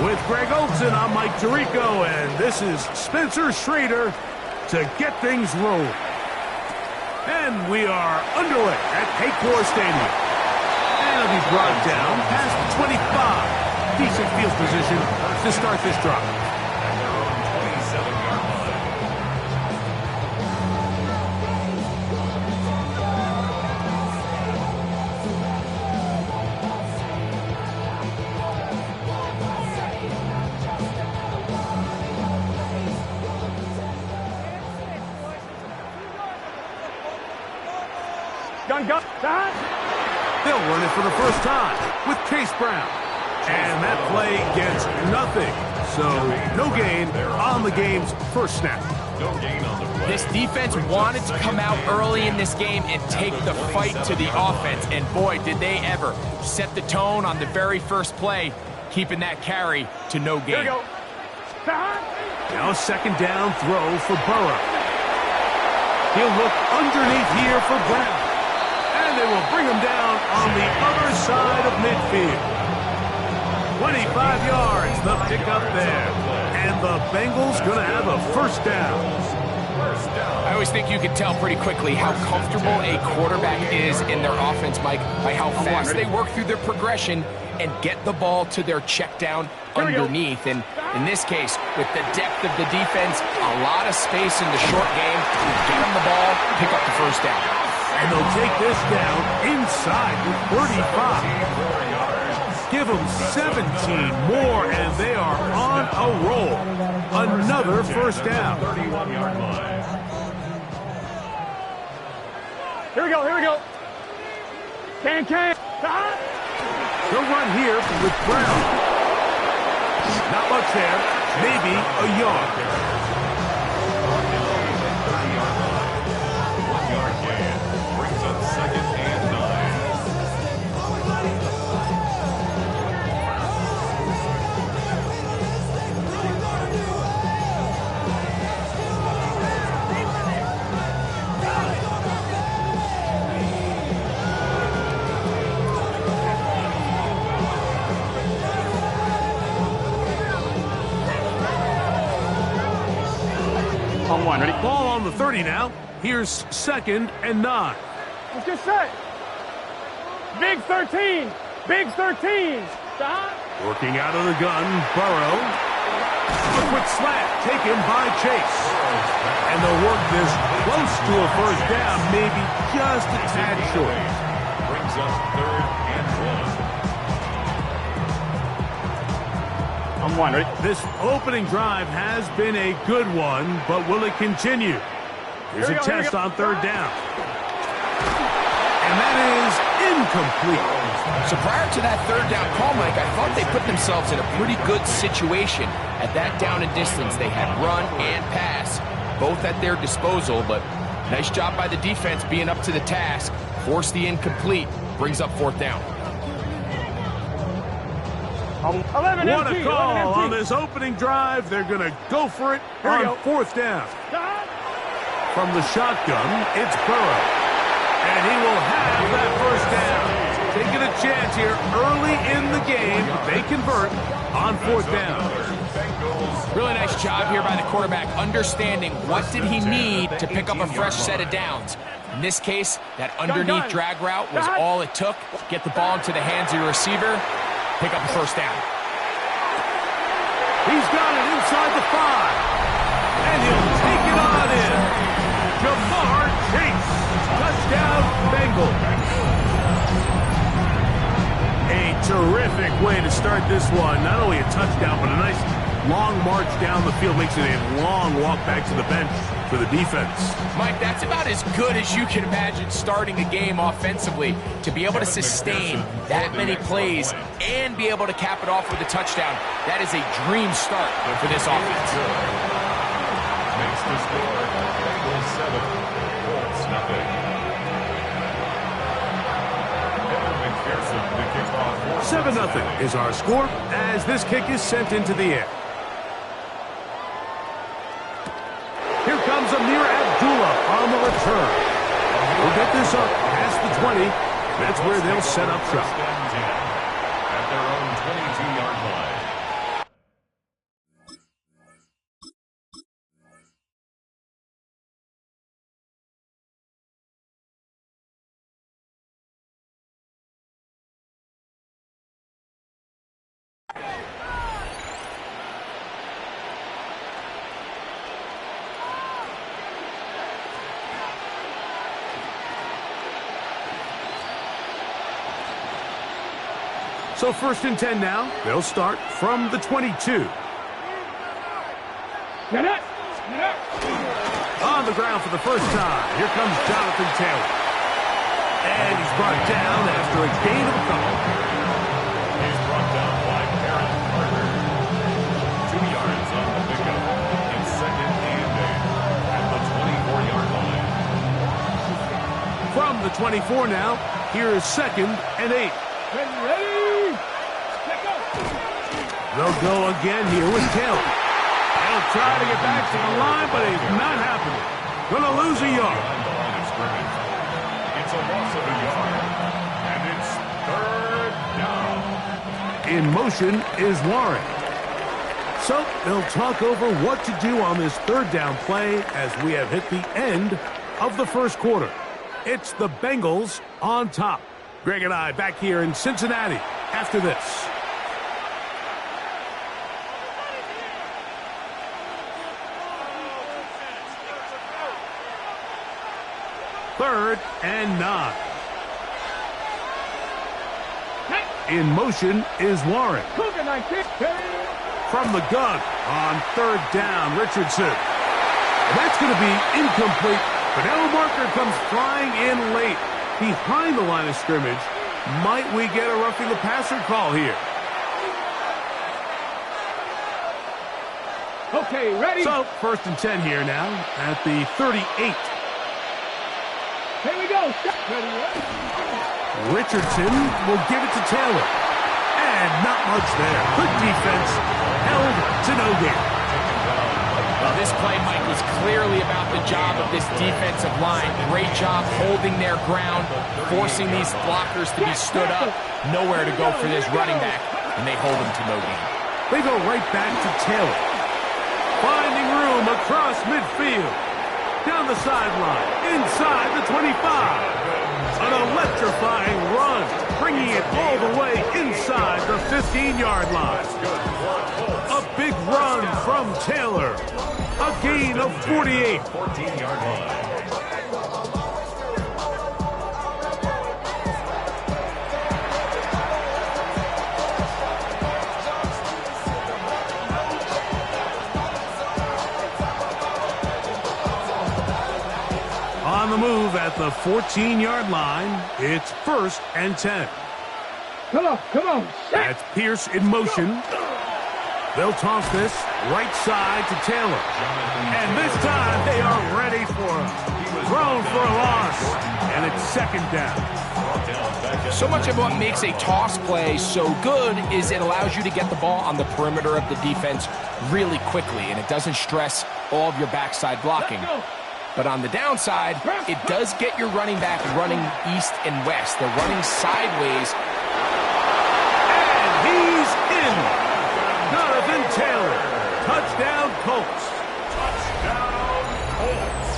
With Greg Olson, I'm Mike Tirico, and this is Spencer Schrader to get things rolling. And we are underway at Paycor Stadium. And it'll be brought down past the 25. Decent field position to start this drive. They'll run it for the first time with Chase Brown. And that play gets nothing. So no gain on the game's first snap. This defense wanted to come out early in this game and take the fight to the offense. And boy, did they ever set the tone on the very first play, keeping that carry to no gain. Here we go. Now a second down throw for Burrow. He'll look underneath here for Brown. And they will bring him down on the other side of midfield. 25 yards, the pickup there. And the Bengals going to have a first down. I always think you can tell pretty quickly how comfortable a quarterback is in their offense, Mike, by how fast they work through their progression and get the ball to their check down underneath. And in this case, with the depth of the defense, a lot of space in the short game, get them the ball, pick up the first down. And they'll take this down inside the 35. Give them 17 more, and they are on a roll. Another first down. Here we go, here we go. Can. They'll run here with Brown. Not much there. Maybe a yard. On one, ready? Ball on the 30 now. Here's 2nd and 9. Let's get set. Big 13. Big 13. Stop. Working out of the gun, Burrow. A quick slant taken by Chase. And they'll work this close to a first down, maybe just a tad short. Brings up 3rd and 1. On one, ready? This opening drive has been a good one, but will it continue? Here's a test on 3rd down. And that is incomplete. So prior to that 3rd down call, Mike, I thought they put themselves in a pretty good situation. At that down and distance, they had run and pass, both at their disposal, but nice job by the defense being up to the task. Force the incomplete, brings up 4th down. 11 What empty, a call 11 empty. on this opening drive. They're going to go for it on 4th down. Stop. From the shotgun, it's Burrow. And he will have that first down. Taking a chance here early in the game. They convert on 4th down. Really nice job here by the quarterback, understanding what did he need to pick up a fresh set of downs. In this case, that underneath drag route was all it took. Get the ball into the hands of your receiver, pick up the first down. He's got it inside the 5. And he'll take it on in. Jamar Chase. Touchdown, Bengals. A terrific way to start this one. Not only a touchdown, but a nice long march down the field. Makes it a long walk back to the bench for the defense. Mike, that's about as good as you can imagine starting a game offensively. To be able to sustain that many plays and be able to cap it off with a touchdown, that is a dream start for this offense. Makes the score Bengals 7, Colts nothing. Evan McPherson, the kickoff. 7-0 is our score as this kick is sent into the air. Here comes Amir Abdullah on the return. We'll get this up past the 20. That's where they'll set up shop. At their own 22-yard line. So 1st and 10 now. They'll start from the 22. Get it. On the ground for the first time. Here comes Jonathan Taylor. And he's brought down after a gain of a couple. He's brought down by Aaron Carter. 2 yards on the pickup. In 2nd and 8 at the 24-yard line. From the 24 now, here is 2nd and 8. Ready. They'll go again here with Taylor. He'll try to get back to the line, but it's not happening. Gonna lose a yard. Behind the line of scrimmage. It's a loss of a yard. And it's 3rd down. In motion is Warren. So they'll talk over what to do on this 3rd down play as we have hit the end of the 1st quarter. It's the Bengals on top. Greg and I back here in Cincinnati after this. Third and 9. In motion is Warren. From the gun on 3rd down, Richardson. And that's going to be incomplete. But now a marker comes flying in late behind the line of scrimmage. Might we get a roughing the passer call here? Okay, ready. So 1st and 10 here now at the 38. Here we go. Ready. Richardson will give it to Taylor. And not much there. Good defense. Held to no gain. Well, this play, Mike, was clearly about the job of this defensive line. Great job holding their ground, forcing these blockers to be stood up. Nowhere to go for this running back, and they hold him to no gain. They go right back to Taylor. Finding room across midfield. Down the sideline, inside the 25. An electrifying run, bringing it all the way inside the 15-yard line. A big run from Taylor. A gain of 48. 14-yard line. On the move at the 14-yard line, it's 1st and 10. Come on. That's Pierce in motion. They'll toss this right side to Taylor. And this time they are ready for him. Thrown for a loss. And it's 2nd down. So much of what makes a toss play so good is it allows you to get the ball on the perimeter of the defense really quickly, and it doesn't stress all of your backside blocking. But on the downside, it does get your running back running east and west. They're running sideways. And he's in. Jonathan Taylor. Touchdown Colts.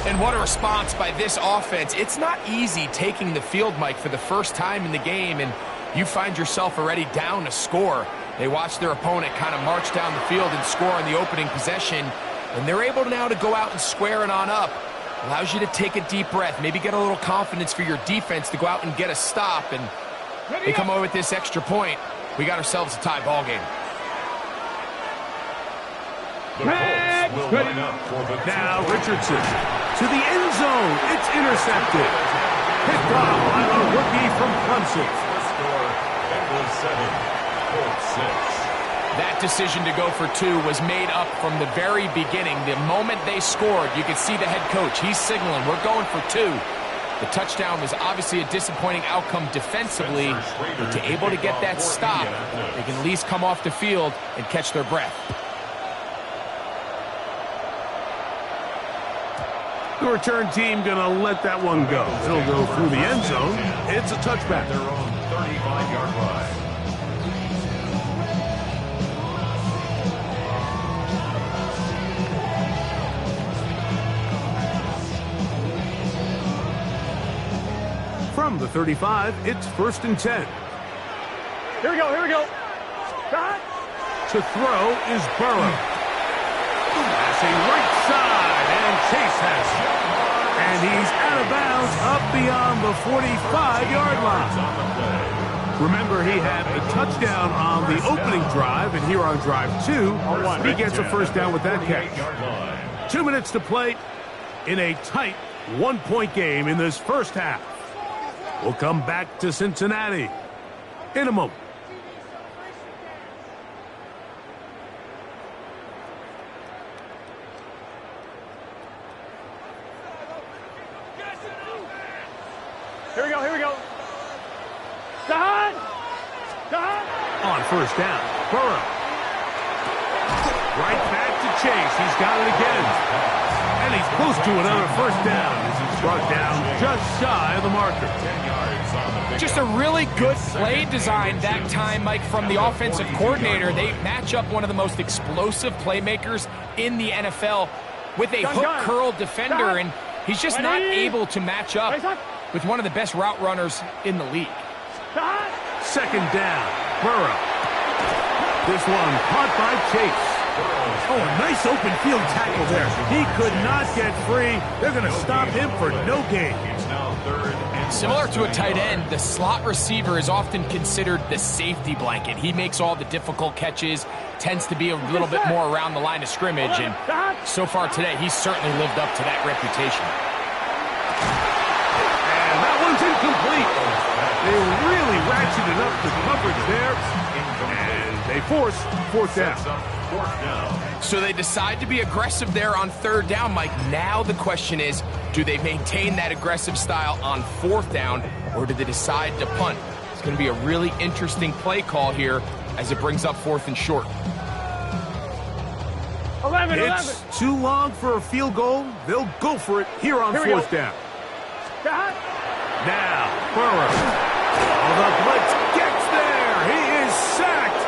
And what a response by this offense. It's not easy taking the field, Mike, for the first time in the game, and you find yourself already down a score. They watch their opponent kind of march down the field and score on the opening possession, and they're able now to go out and square it on up. Allows you to take a deep breath, maybe get a little confidence for your defense to go out and get a stop, and they come away with this extra point. We got ourselves a tie ball game. The Colts will line up for the Now Richardson to the end zone. It's intercepted. Picked off by the rookie from Clemson. The score, Bengals 7, Colts 6. That decision to go for 2 was made up from the very beginning. The moment they scored, you could see the head coach. He's signaling, we're going for 2. The touchdown was obviously a disappointing outcome defensively, but to able to get that stop, they can at least come off the field and catch their breath. The return team going to let that one go. It'll go through the end zone. It's a touchback. Their own 35-yard line. From the 35, it's 1st and 10. Here we go. To throw is Burrow. Passing right side, and Chase has it. And he's out of bounds up beyond the 45-yard line. Remember, he had a touchdown on the opening drive, and here on drive 2, he gets a first down with that catch. 2 minutes to play in a tight one-point game in this first half. We'll come back to Cincinnati in a moment. Here we go, here we go. Dahan! Dahan! On first down, Burrow. Right back to Chase. He's got it again. And he's close to another first down as he's brought down just shy of the marker. Just a really good play design that time, Mike, from the offensive coordinator. They match up one of the most explosive playmakers in the NFL with a hook curl defender, and he's just not able to match up with one of the best route runners in the league. Second down, Burrow. This one caught by Chase. Oh, a nice open field tackle there. He could not get free. They're going to stop him for no gain. Similar to a tight end, the slot receiver is often considered the safety blanket. He makes all the difficult catches, tends to be a little bit more around the line of scrimmage, and so far today, he's certainly lived up to that reputation. And that one's incomplete. They really ratcheted up the coverage there, and they force fourth down. So they decide to be aggressive there on third down, Mike. Now the question is, do they maintain that aggressive style on fourth down, or do they decide to punt? It's going to be a really interesting play call here as it brings up fourth and short. 11. It's too long for a field goal. They'll go for it here on fourth down. Now, Burrow. Oh, the blitz gets there. He is sacked,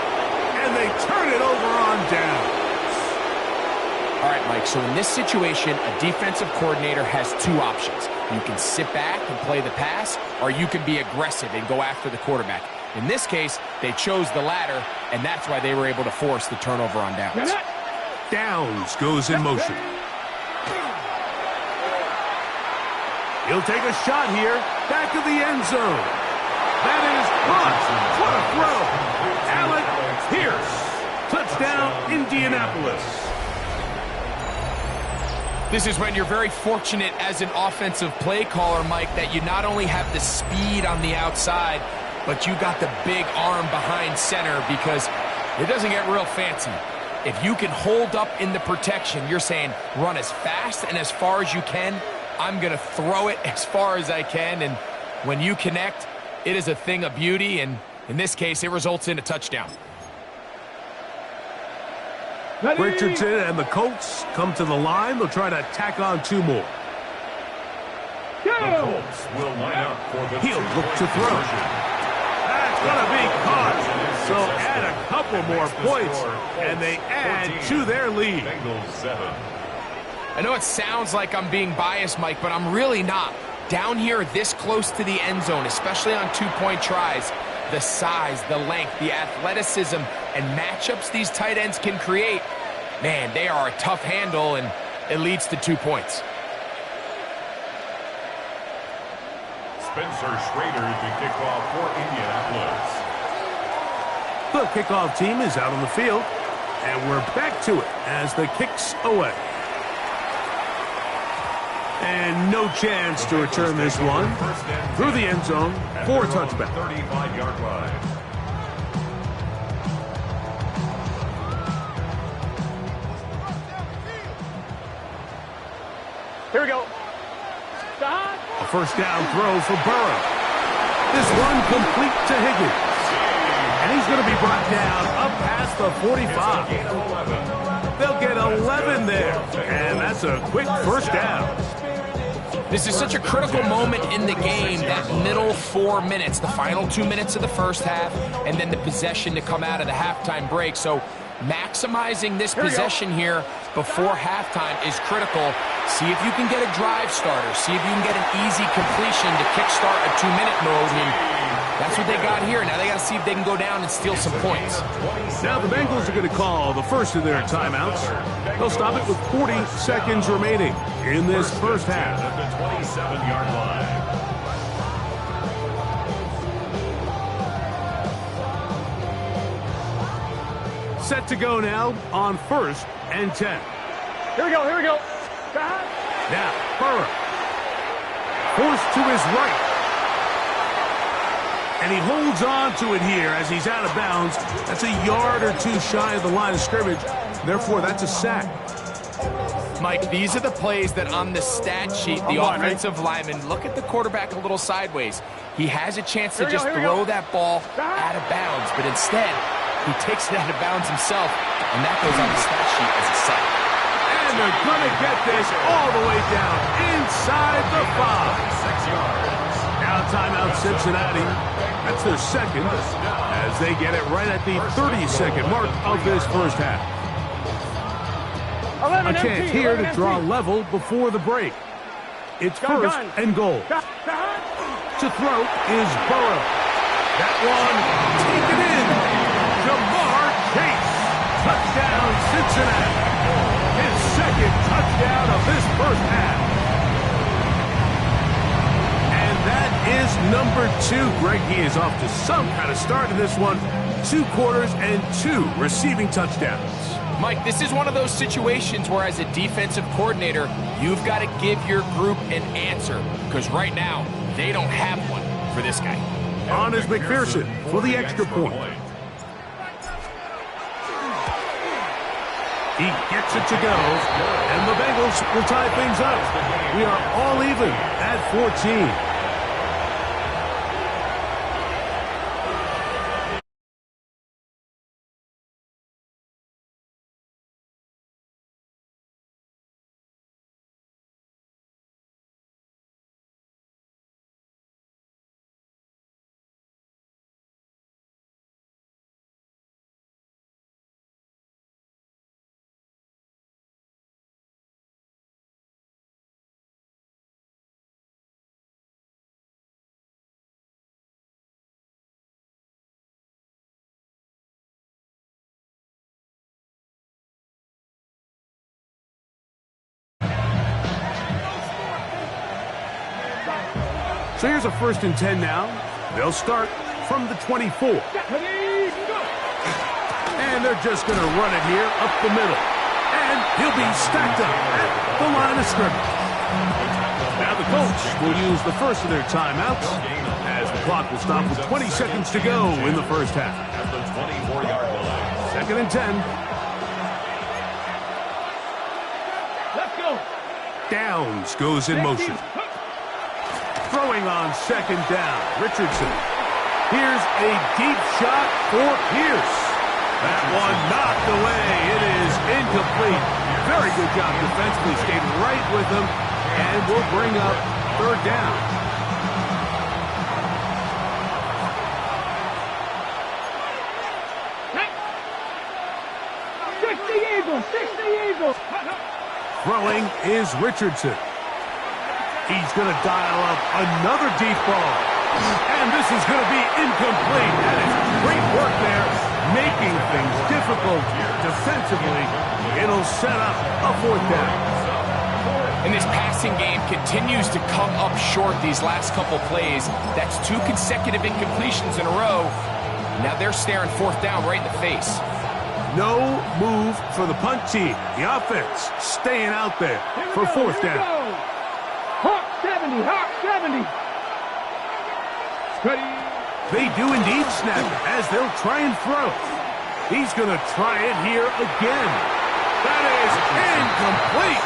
and they turn it over on down. All right, Mike, so in this situation, a defensive coordinator has two options. You can sit back and play the pass, or you can be aggressive and go after the quarterback. In this case, they chose the latter, and that's why they were able to force the turnover on downs. Downs goes in motion. He'll take a shot here, back of the end zone. That is caught. What a throw. Alec Pierce. Touchdown, Indianapolis. This is when you're very fortunate as an offensive play caller, Mike, that you not only have the speed on the outside, but you got the big arm behind center, because it doesn't get real fancy. If you can hold up in the protection, you're saying run as fast and as far as you can. I'm going to throw it as far as I can, and when you connect, it is a thing of beauty, and in this case, it results in a touchdown. Richardson and the Colts come to the line. They'll try to tack on two more. The Colts will line up for the He'll look to throw. That's going to be caught. So add a couple more points, and they add to their lead. I know it sounds like I'm being biased, Mike, but I'm really not. Down here this close to the end zone, especially on two-point tries, the size, the length, the athleticism, and matchups these tight ends can create, man, they are a tough handle, and it leads to 2 points. Spencer Schrader to kick off for Indianapolis. The kickoff team is out on the field, and we're back to it as the kick's away. And no chance to return this one through the end zone for a touchback. 35-yard line. Here we go. A first down throw for Burrow. This one complete to Higgins. And he's going to be brought down up past the 45. They'll get 11 there. And that's a quick first down. This is such a critical moment in the game, that middle 4 minutes, the final 2 minutes of the first half, and then the possession to come out of the halftime break. So maximizing this possession here before halftime is critical. See if you can get a drive starter. See if you can get an easy completion to kickstart a 2-minute mode. And that's what they got here. Now they got to see if they can go down and steal some points. Now the Bengals are going to call the first of their timeouts. They'll stop it with 40 seconds remaining in this first half. At the 27-yard line. set to go now on 1st and 10. Here we go, here we go. Behind. Now, Burrow. Forced to his right. And he holds on to it here as he's out of bounds. That's a yard or two shy of the line of scrimmage. Therefore, that's a sack. Mike, these are the plays that on the stat sheet, the offensive lineman look at the quarterback a little sideways. He has a chance to just throw that ball out of bounds, but instead, he takes it out of bounds himself, and that goes on the stat sheet as a sack. And they're going to get this all the way down inside the 5. 6 yards. Now timeout Cincinnati. That's their second as they get it right at the 32nd mark of this first half. A chance here to draw level before the break. It's first and goal. To throw is Burrow. That one taken in. Jamar Chase. Touchdown Cincinnati. His second touchdown of this first half. And that is number 2. Greg, he is off to some kind of start in this one. 2 quarters and 2 receiving touchdowns. Mike, this is one of those situations where as a defensive coordinator, you've got to give your group an answer. Because right now, they don't have one for this guy. On is McPherson for the extra point. He gets it to go, and the Bengals will tie things up. We are all even at 14. So here's a 1st and 10 now. They'll start from the 24. And they're just going to run it here up the middle. And he'll be stacked up at the line of scrimmage. Now the coach will use the first of their timeouts as the clock will stop with 20 seconds to go in the first half. At the 24-yard line. 2nd and 10. Let's go. Downs goes in motion. Throwing on 2nd down, Richardson. Here's a deep shot for Pierce. That one knocked away. It is incomplete. Very good job defensively. Stayed right with him and will bring up 3rd down. Throwing is Richardson. He's going to dial up another deep ball. And this is going to be incomplete. That is great work there, making things difficult defensively. It'll set up a 4th down. And this passing game continues to come up short these last couple plays. That's 2 consecutive incompletions in a row. Now they're staring 4th down right in the face. No move for the punt team. The offense staying out there for 4th down. Hawk 70, Hawk 70. They do indeed snap it as they'll try and throw. He's going to try it here again. That is incomplete.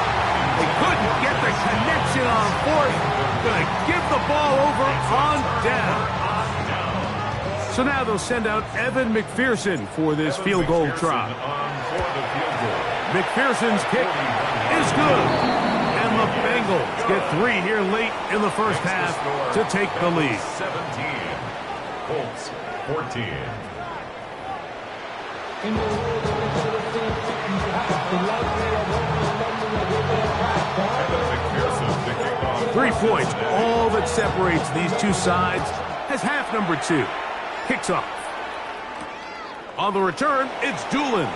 They couldn't get the connection on 4th. Going to give the ball over on down. So now they'll send out Evan McPherson for this field goal try. McPherson's kick is good. And the Bengals get 3 here late in the first half to take the lead. 17. Colts 14. 3 points, all that separates these two sides, as half number 2 kicks off. On the return, it's Doolin.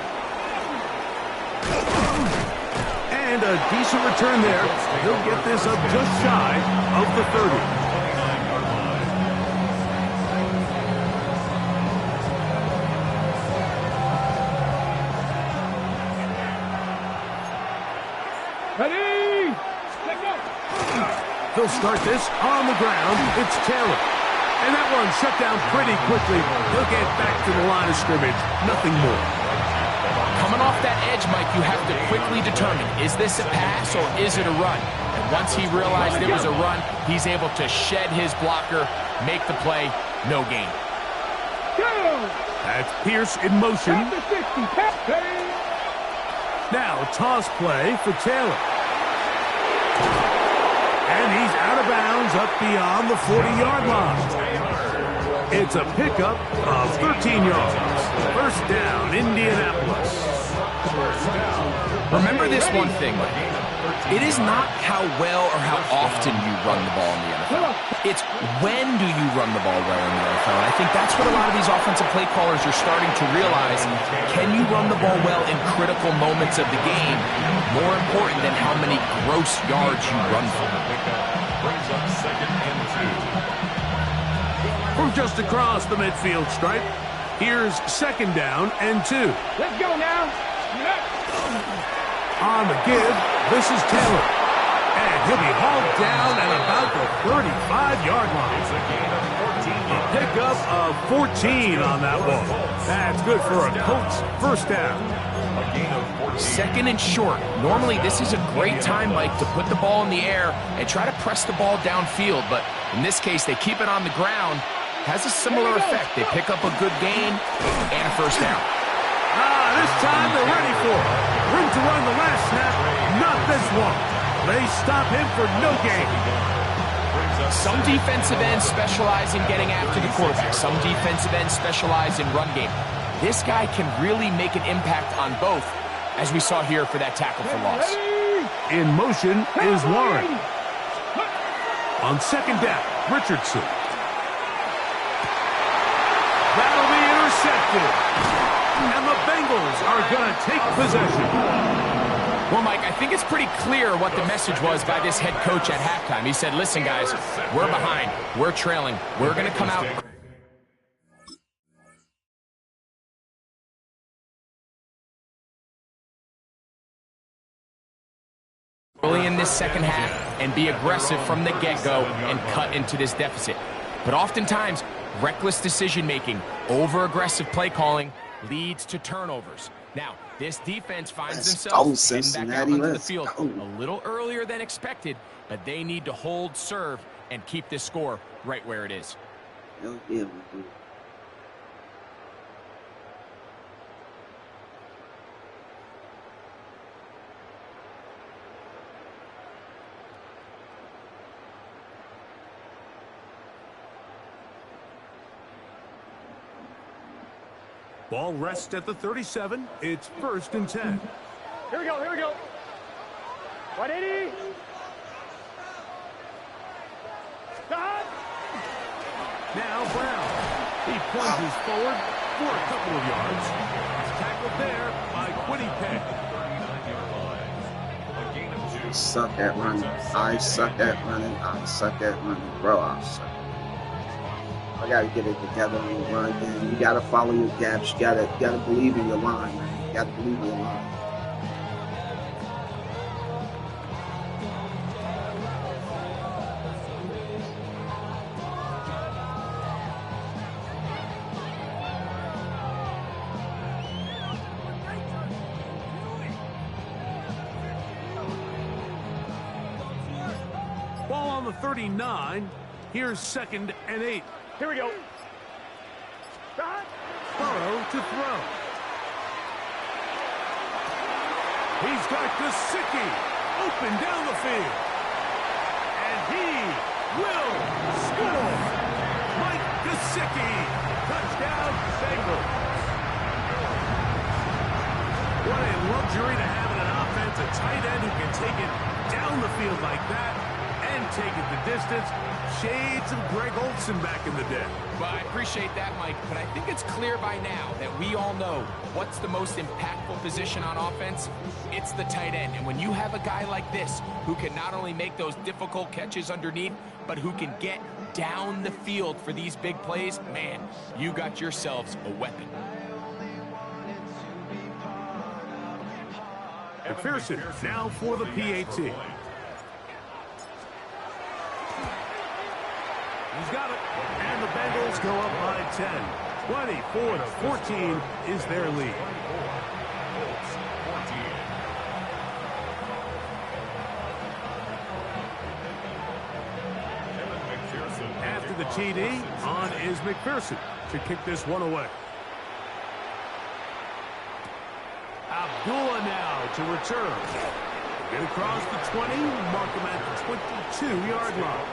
And a decent return there. He'll get this up just shy of the 30. Ready? Let go. They'll start this on the ground. It's Taylor. And that one shut down pretty quickly. He'll get back to the line of scrimmage. Nothing more. Coming off that edge, Mike, you have to quickly determine, is this a pass or is it a run? And once he realized it was a run, he's able to shed his blocker, make the play, no gain. Go. That's Pierce in motion. At the 60. Pass. Ready? Now toss play for Taylor. And he's out of bounds up beyond the 40-yard line. It's a pickup of 13 yards. First down, Indianapolis. Remember this one thing, it is not how well or how often you run the ball in the NFL. It's when do you run the ball well in the NFL. And I think that's what a lot of these offensive play callers are starting to realize. Can you run the ball well in critical moments of the game? More important than how many gross yards you run for. Brings up 2nd and 2. From just across the midfield stripe, here's 2nd down and 2. Let's go now. On the give, this is Taylor. And he'll be hauled down at about the 35-yard line. It's a gain of 14 A yards. pickup of 14 on that one. That's good for a Colts first down. A gain of 14. 2nd and short. Normally, this is a great time, Mike, to put the ball in the air and try to press the ball downfield. But in this case, they keep it on the ground. Has a similar effect. They pick up a good gain and a first down. This time they're ready for it. Room to run the last snap, not this one. They stop him for no gain. Some defensive ends specialize in getting after the quarterback. Some defensive ends specialize in run game. This guy can really make an impact on both, as we saw here for that tackle for loss. In motion is Warren. On 2nd down, Richardson. That'll be intercepted. And the Bengals are going to take possession. Well, Mike, I think it's pretty clear what the message was by this head coach at halftime. He said, listen, guys, we're behind. We're trailing. We're going to come out early in this second half and be aggressive from the get-go and cut into this deficit. But oftentimes, reckless decision-making, over-aggressive play calling leads to turnovers. Now, this defense finds themselves heading back out onto the field a little earlier than expected, but they need to hold serve and keep this score right where it is. Ball rests at the 37. It's 1st and 10. Here we go, here we go. 180. Stop. Now Brown. He plunges forward for a couple of yards. He's tackled there by Quinnipiac. Suck at running. I suck at running. I suck at running. Bro, I suck. I gotta get it together in the run game. You gotta follow your gaps. You gotta believe in your line, man. You gotta believe in your line. Ball on the 39. Here's 2nd and 8. Here we go. Stop. Burrow to throw. He's got Gesicki open down the field. And he will score. Mike Gesicki. Touchdown, Bengals. What a luxury to have in an offense, a tight end who can take it down the field like that and take it the distance. Shades of Greg Olsen back in the day. Well, I appreciate that, Mike, but I think it's clear by now that we all know what's the most impactful position on offense. It's the tight end. And when you have a guy like this who can not only make those difficult catches underneath, but who can get down the field for these big plays, man, you got yourselves a weapon. McPherson now for the PAT. He's got it. And the Bengals go up by 10. 24-14 is their lead. After the TD, on is McPherson to kick this one away. Abdullah now to return. Get across the 20, mark him at the 22-yard line.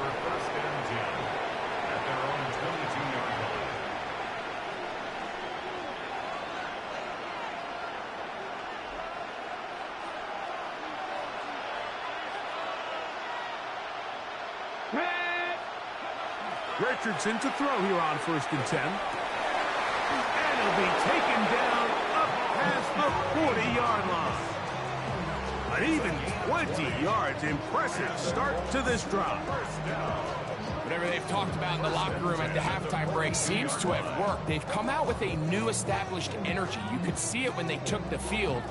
At their own 22-yard line. Richardson to throw here on 1st and 10. And he'll be taken down up past the 40-yard line. An even 20 yards. Impressive start to this drive. Whatever they've talked about in the locker room at the halftime break seems to have worked. They've come out with a new established energy. You could see it when they took the field.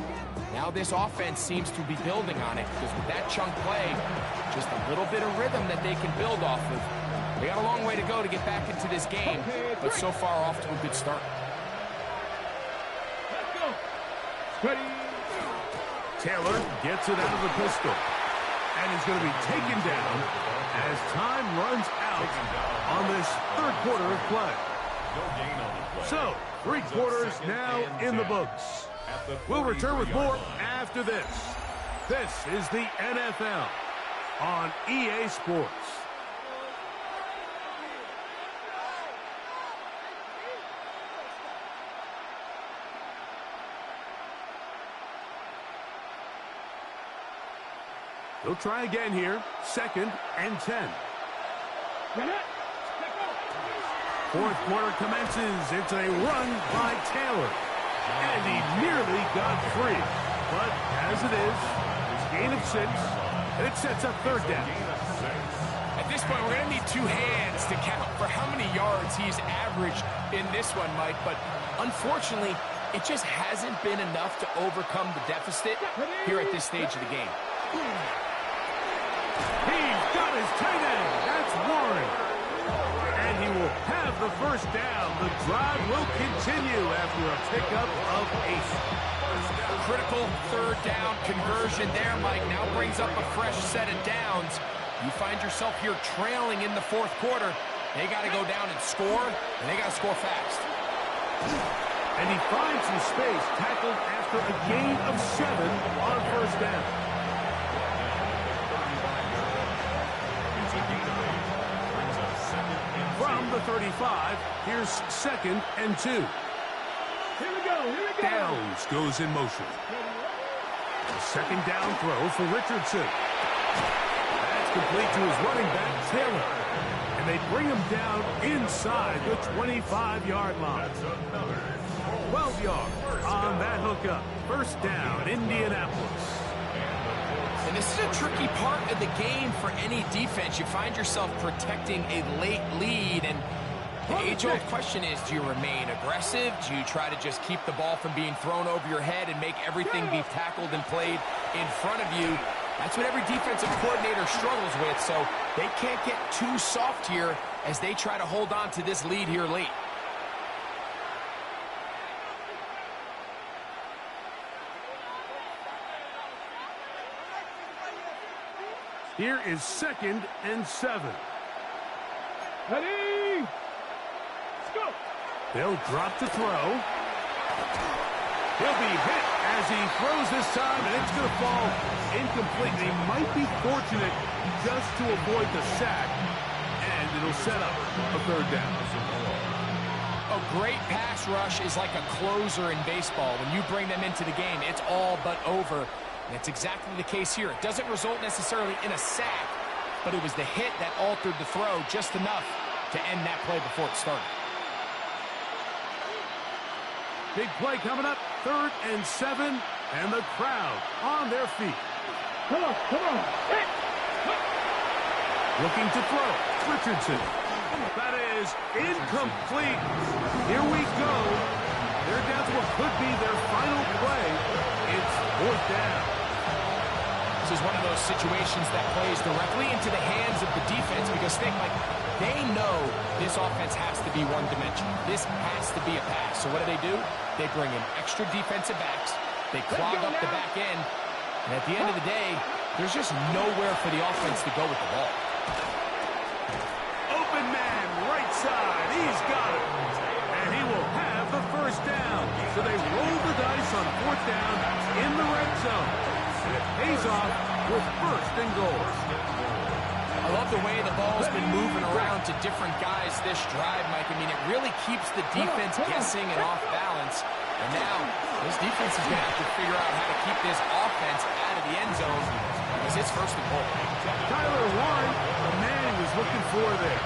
Now this offense seems to be building on it because with that chunk play, just a little bit of rhythm that they can build off of. We got a long way to go to get back into this game, but so far off to a good start. Let's go. Ready. Taylor gets it out of the pistol. And he's going to be taken down as time runs out on this 3rd quarter of play. No gain on the play. So, 3 quarters now in the books. We'll return with more after this. This is the NFL on EA Sports. He'll try again here. 2nd and 10. 4th quarter commences. It's a run by Taylor. And he nearly got free. But as it is, it's a gain of 6. And it sets up 3rd down. At this point, we're going to need 2 hands to count for how many yards he's averaged in this one, Mike. But unfortunately, it just hasn't been enough to overcome the deficit here at this stage of the game. He's got his tight end. That's Warren. And he will have the 1st down. The drive will continue after a pickup of 8. Critical 3rd down conversion there, Mike. Now brings up a fresh set of downs. You find yourself here trailing in the 4th quarter. They got to go down and score, and they got to score fast. And he finds some space, tackled after a gain of 7 on 1st down. From the 35, here's 2nd and 2. Here we go. Downs goes in motion. A 2nd down throw for Richardson. That's complete to his running back, Taylor. And they bring him down inside the 25-yard line. 12 yards on that hookup. 1st down, Indianapolis. And this is a tricky part of the game for any defense. You find yourself protecting a late lead, and the age-old question is, do you remain aggressive? Do you try to just keep the ball from being thrown over your head and make everything be tackled and played in front of you? That's what every defensive coordinator struggles with, so they can't get too soft here as they try to hold on to this lead here late. Here is 2nd and 7. Ready. Let's go. They'll drop to throw. He'll be hit as he throws this time, and it's going to fall incomplete. They might be fortunate just to avoid the sack, and it'll set up a 3rd down. A great pass rush is like a closer in baseball. When you bring them into the game, it's all but over. And it's exactly the case here. It doesn't result necessarily in a sack, but it was the hit that altered the throw just enough to end that play before it started. Big play coming up, 3rd and 7, and the crowd on their feet. Come on. Hit. Looking to throw, Richardson. That is incomplete. Here we go. They're down to what could be their final play. It's 4th down. offense is one of those situations that plays directly into the hands of the defense because they know this offense has to be one-dimensional. This has to be a pass. So what do? They bring in extra defensive backs. They clog up the back end. And at the end of the day, there's just nowhere for the offense to go with the ball. Open man, right side. He's got it. And he will have the first down. So they roll the dice on fourth down in the red zone. And it pays off with first and goal. I love the way the ball's been moving around to different guys this drive, Mike. I mean, it really keeps the defense guessing and off balance. And now, this defense is going to have to figure out how to keep this offense out of the end zone because it's first and goal. Tyler Warren, the man he was looking for there.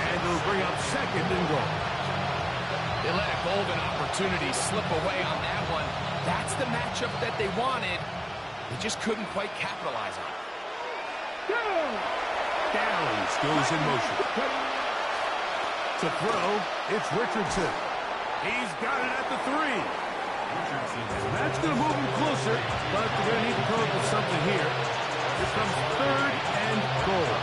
And they'll bring up second and goal. They let a golden opportunity slip away on that one. That's the matchup that they wanted. They just couldn't quite capitalize on it. Downs goes in motion. To throw, it's Richardson. He's got it at the 3. And that's going to move him closer, but they're going to need to come up with something here. Here comes third and goal.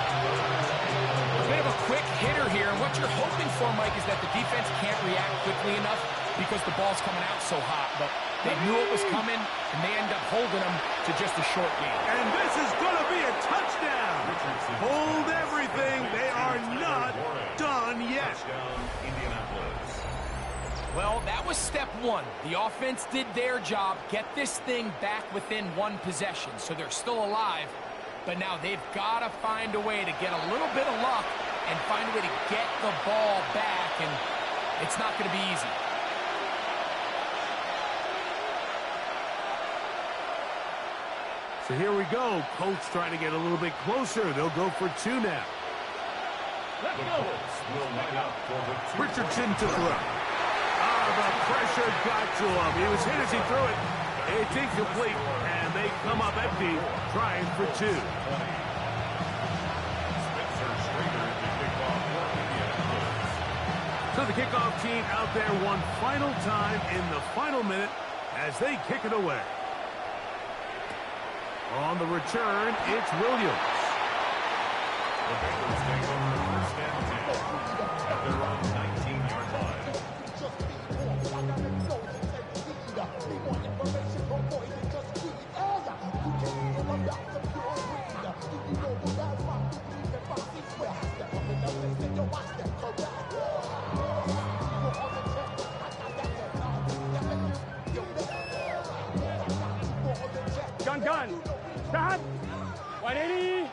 They have a quick hitter here, and what you're hoping for, Mike, is that the defense can't react quickly enough because the ball's coming out so hot. But they knew it was coming, and they end up holding them to just a short gain. And this is going to be a touchdown. Hold everything. They are not done yet. Well, that was step one. The offense did their job, get this thing back within one possession, so they're still alive. But now they've got to find a way to get a little bit of luck and find a way to get the ball back, and it's not going to be easy. So here we go. Colts trying to get a little bit closer. They'll go for 2 now. Let's go. Richardson to throw. The pressure got to him. He was hit as he threw it. It's incomplete, and they come up empty, trying for 2. So the kickoff team out there one final time in the final minute as they kick it away. On the return, it's Williams. The Bengals take over first and 10 at their own 19-yard line. Gun. Stop. 180.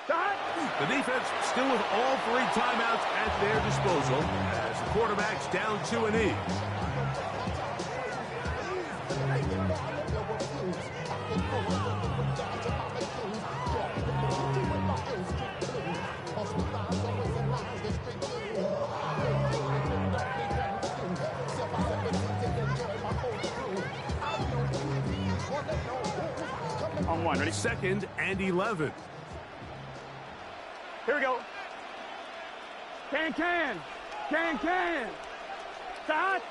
Stop. The defense still with all 3 timeouts at their disposal as the quarterback's down to a knee. On 1, ready? Second and 11. Here we go. Can. Stop.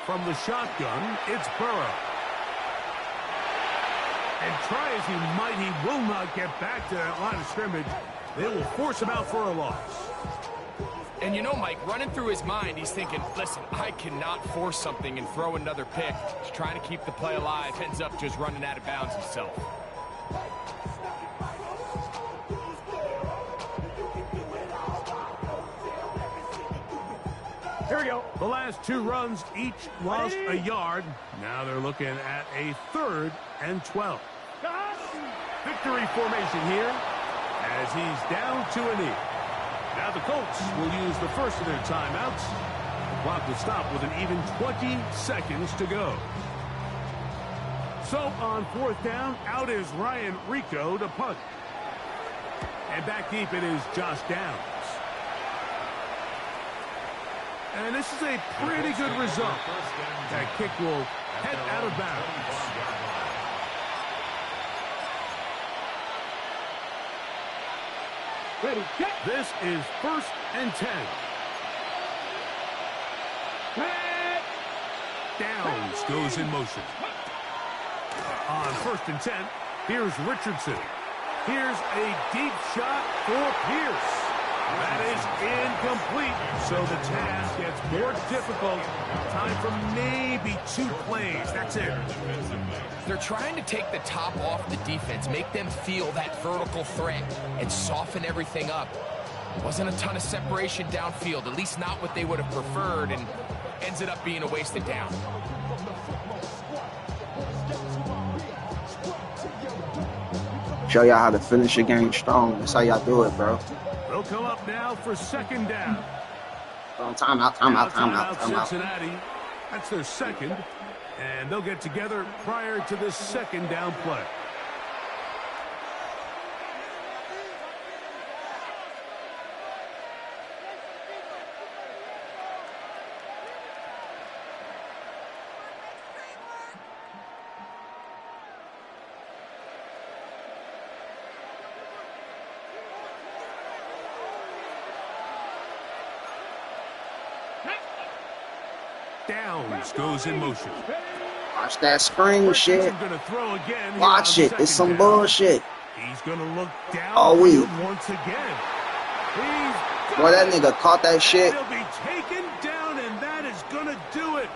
From the shotgun, it's Burrow. And try as he might, he will not get back to that line of scrimmage. They will force him out for a loss. And you know, Mike, running through his mind, he's thinking, listen, I cannot force something and throw another pick. He's trying to keep the play alive, ends up just running out of bounds himself. Here we go. The last 2 runs each lost a yard. Now they're looking at a 3rd and 12. Stop. Victory formation here as he's down to a knee. Now the Colts will use the first of their timeouts. The clock will stop with an even 20 seconds to go. So on 4th down, out is Ryan Rico to punt. And back deep it is Josh Downs. And this is a pretty good result. That kick will head out of bounds. Ready, get. This is 1st and 10. Downs goes in motion. On 1st and 10, here's Richardson. Here's a deep shot for Pierce. That is incomplete, so the task gets more difficult. Time for maybe 2 plays. That's it. They're trying to take the top off the defense, make them feel that vertical threat, and soften everything up. Wasn't a ton of separation downfield, at least not what they would have preferred, and ends it up being a wasted down. Show y'all how to finish a game strong. That's how y'all do it, bro. They'll come up now for 2nd down. Timeout. Cincinnati. That's their 2nd. And they'll get together prior to this 2nd down play. Downs goes in motion. Watch that screen shit. Gonna throw again. Watch it. It's some bullshit. He's going to look down once again. Boy, that nigga caught that shit. He'll be taken down, and that is going to do it.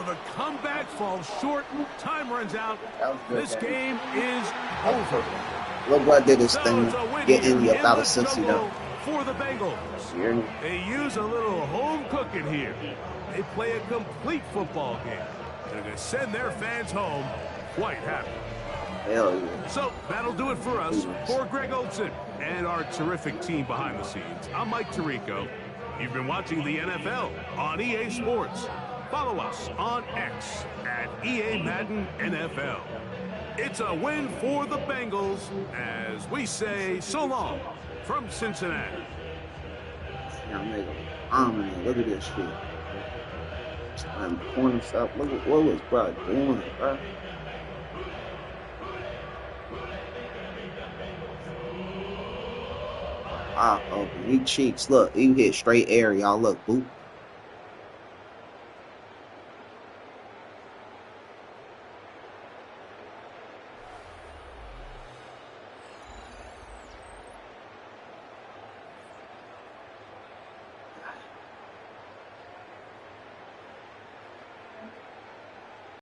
The comeback falls short. Time runs out. This game is over. Look what did this thing. Get in you about a Cincy, though. For the Bengals. They use a little home cooking here. They play a complete football game. They're going to send their fans home quite happy. Hell yeah. So that'll do it for us. For Greg Olson and our terrific team behind the scenes, I'm Mike Tirico. You've been watching the NFL on EA Sports. Follow us on X at EA Madden NFL. It's a win for the Bengals as we say so long from Cincinnati. Look at this shit. I'm corner stuff. Look at what was bro doing, bro. Open. He cheeks. Look, he hit straight air, y'all. Look, boop.